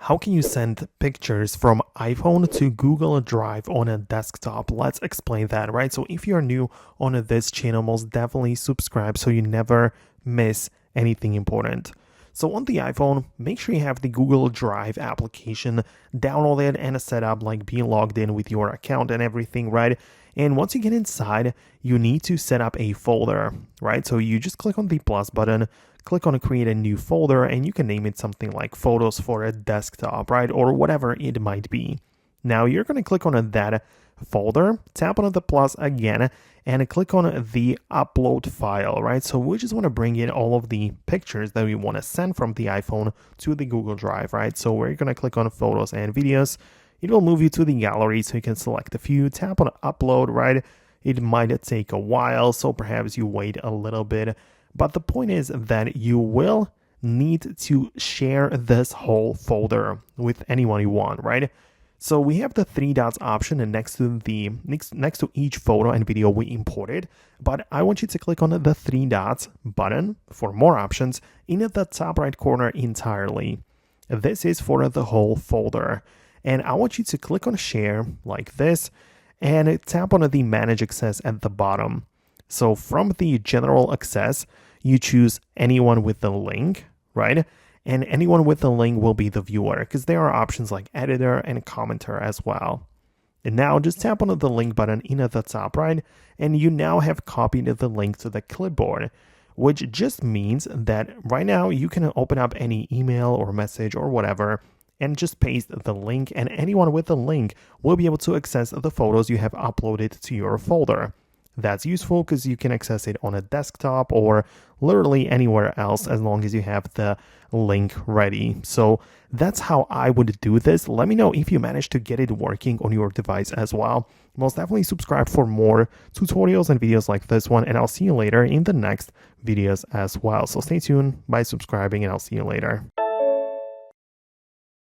How can you send pictures from iPhone to Google Drive on a desktop? Let's explain that, right? So if you're new on this channel, most definitely subscribe so you never miss anything important. So on the iPhone, make sure you have the Google Drive application downloaded and set up, like being logged in with your account and everything, right? And once you get inside, you need to set up a folder, right? So you just click on the plus button, click on create a new folder, and you can name it something like photos for a desktop, right? Or whatever it might be. Now you're going to click on that folder, tap on the plus again, and click on the upload file, right? So we just want to bring in all of the pictures that we want to send from the iPhone to the Google Drive, right? So we're going to click on photos and videos. It will move you to the gallery so you can select a few, tap on upload, right? It might take a while, so perhaps you wait a little bit. But the point is that you will need to share this whole folder with anyone you want, right? So we have the three dots option and next to each photo and video we imported, but I want you to click on the three dots button for more options in the top right corner entirely. This is for the whole folder. And I want you to click on share like this and tap on the manage access at the bottom. So from the general access, you choose anyone with the link, right? And anyone with the link will be the viewer because there are options like editor and commenter as well. And now just tap on the link button in the top right, and you now have copied the link to the clipboard, which just means that right now you can open up any email or message or whatever and just paste the link, and anyone with the link will be able to access the photos you have uploaded to your folder. That's useful because you can access it on a desktop or literally anywhere else as long as you have the link ready. So that's how I would do this. Let me know if you managed to get it working on your device as well. Most definitely subscribe for more tutorials and videos like this one, and I'll see you later in the next videos as well. So stay tuned by subscribing, and I'll see you later.